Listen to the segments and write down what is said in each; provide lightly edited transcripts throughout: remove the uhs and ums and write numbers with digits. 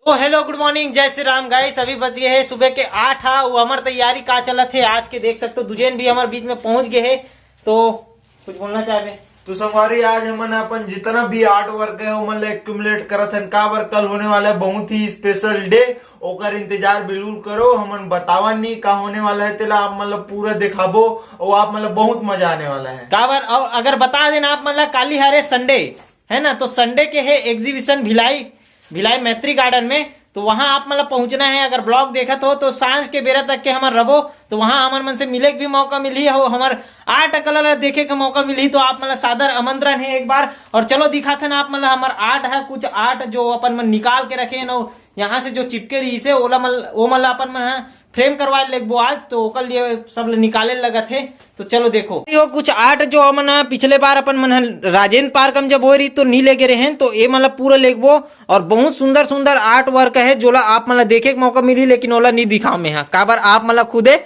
तो hello good morning, जय Shri Ram guys. अभी बज गए है सुबह के 8। वो हमारी तैयारी का चलत है आज के, देख सकते हो दुजेन भी हमारे बीच में पहुंच गए है। तो कुछ बोलना चाहे तो संगवारी आज हमन अपन जितना भी आर्ट वर्क है वो मतलब एक्यूमुलेट करत हन का बर कल होने वाला है बहुत ही स्पेशल डे। ओकर इंतजार बिल्कुल करो, हमन बतावा नहीं का होने वाला है तेला आप मतलब पूरा दिखाबो और आप मतलब बहुत मजा आने वाला है का बर। और अगर बता देना आप मतलब काली हारे संडे है ना, तो संडे के है एग्जीबिशन भिलाई मैत्री गार्डन में। तो वहां आप मतलब पहुंचना है। अगर ब्लॉग देखत हो तो सांझ के बेरा तक के हमार रबो, तो वहां हमार मन से मिले के भी मौका मिली हो, हमार आर्ट कलर देखे का मौका मिली। तो आप मतलब सादर आमंत्रण है एक बार। और चलो दिखाते ना आप मतलब हमार आर्ट है, कुछ आर्ट जो अपन मन निकाल के रखे ना, यहाँ से जो चिपके रही से ओला वो मतलब अपन मन फ्रेम करवाए लेगबो आज। तो कल ये सब निकाले लगा थे। तो चलो देखो यो कुछ आर्ट जो हमन पिछले बार अपन मन राजेंद्र पार्क में जब हो रही तो नहीं लेके रहे हैं, तो ये मतलब पूरा लेगबो। और बहुत सुंदर सुंदर आर्ट वर्क है जोला आप मतलब देखे के मौका मिली, लेकिन ओला नहीं दिखाओ में काबर आप मतलब खुदे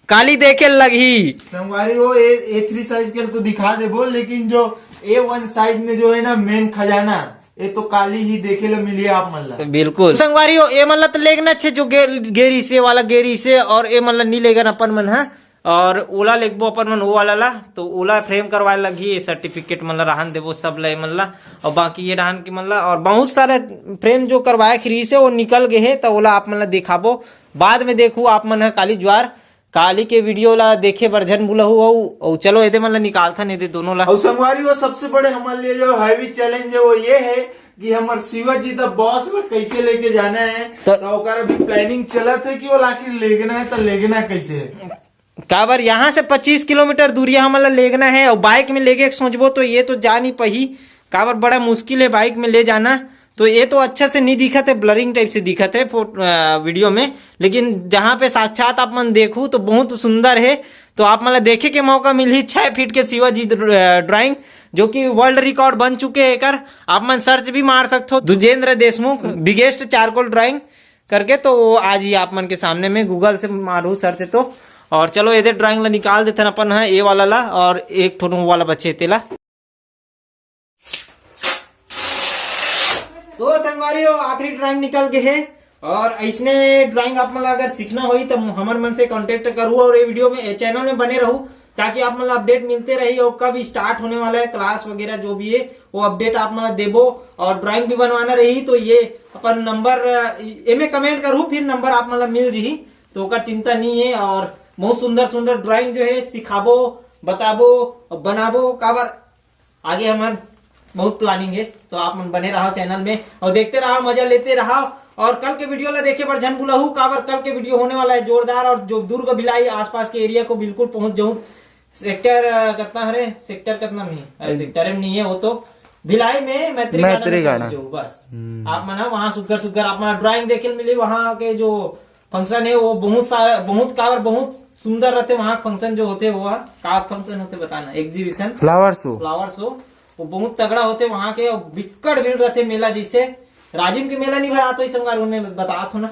काली देखे लगी। संगवारी वो A3 साइज के तो दिखा देबो, लेकिन जो A1 साइज में जो है ना मेन खजाना ये तो काली ही देखे ला मिली आप मतलब। बिल्कुल संगवारी ये मतलब तो लेगना अच्छे जो गेरी से वाला गेरी से, और ये मतलब नहीं लेगा अपन मन है। और ओला लेगबो अपन मन वो वाला ला, तो ओला फ्रेम करवाए लगी सर्टिफिकेट मतलब रहन देबो सब ले मतलब। और बाकी ये रहन की मतलब और बहुत सारे फ्रेम जो करवाए खरी से वो निकल गए है, तो ओला आप मतलब दिखाबो बाद में। देखू आप मन काली ज्वार काली के वीडियो ला देखे बरझन बुलहू और चलो ये मतलब निकालता नहीं दे दोनों ला। और संगवारी वो सबसे बड़े हमारे लिए जो हैवी चैलेंज है वो ये है कि हमारे शिवाजी द बॉस में कैसे लेके जाना है। तो अभी प्लानिंग चला थे कि वो लाके लेगना है, तो लेगना कैसे है काबर यहाँ से 25 किलोमीटर दूरिया हमारा लेगना है। और बाइक में लेके सोचबो तो ये तो जा नहीं पही, काबर बड़ा मुश्किल है बाइक में ले जाना। तो ये तो अच्छा से नहीं दिखत है, ब्लरिंग टाइप से दिखत है वीडियो में, लेकिन जहाँ पे साक्षात आप मन देखू तो बहुत सुंदर है। तो आप मतलब देखे के मौका मिली 6 फीट के शिवाजी ड्राइंग, जो कि वर्ल्ड रिकॉर्ड बन चुके हैं कर। आप मन सर्च भी मार सकते हो Dwijendra Deshmukh biggest charcoal drawing करके। तो आज ही आप मन के सामने में गूगल से मारू सर्च तो। और चलो ये ड्राइंग ला निकाल देते अपन है ये वाला ला, और एक थोड़ा वाला बचे तेला। तो संगवारी आखिरी ड्राइंग निकल गए है। और ऐसने ड्राइंग आप मतलब अगर सीखना होई तो हमारे मन से कांटेक्ट करू और ये वीडियो में चैनल में बने रहू, ताकि आप मतलब अपडेट मिलते रही। और कब स्टार्ट होने वाला है क्लास वगैरह जो भी है वो अपडेट आप मतलब देबो। और ड्राइंग भी बनवाना रही तो ये अपन नंबर में कमेंट करू, फिर नंबर आप मतलब मिल जी, तो ओकर चिंता नहीं है। और बहुत सुंदर सुंदर ड्राइंग जो है सिखाबो, बताबो, बनाबो काबर आगे हमारे बहुत प्लानिंग है। तो आप मन बने रहो चैनल में और देखते रहो, मजा लेते रहो। और कल के वीडियो ला देखे पर झन बुलाहू काबर कल के वीडियो होने वाला है जोरदार। और जो दुर्ग भिलाई आसपास के एरिया को बिल्कुल पहुंच जाऊं। सेक्टर कितना है, सेक्टर कितना में सेक्टर में नहीं है वो, तो भिलाई में मैत्री गार्डन बस आप मना वहां सुगर सुगर अपना ड्राइंग देखे मिले। वहां के जो फंक्शन है वो बहुत सारा काबर बहुत सुंदर रहते। वहां फंक्शन जो होते वो का फंक्शन होते बताना, एग्जीबिशन फ्लावर शो वो बहुत तगड़ा होते वहां के। बिकट भीड़ रहते मेला, जिससे राजिम के मेला नहीं भरा तो इस संगार उन्हें बता थो ना।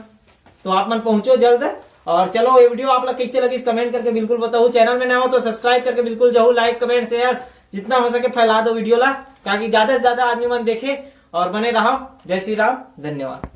तो आप मन पहुंचो जल्द। और चलो ये वीडियो आप लोग कैसे लगी कमेंट करके बिल्कुल बताओ। चैनल में ना हो तो सब्सक्राइब करके बिल्कुल जाओ, लाइक कमेंट शेयर जितना हो सके फैला दो वीडियो ला, ताकि ज्यादा से ज्यादा आदमी मन देखे और बने रहो। जय श्री राम, धन्यवाद।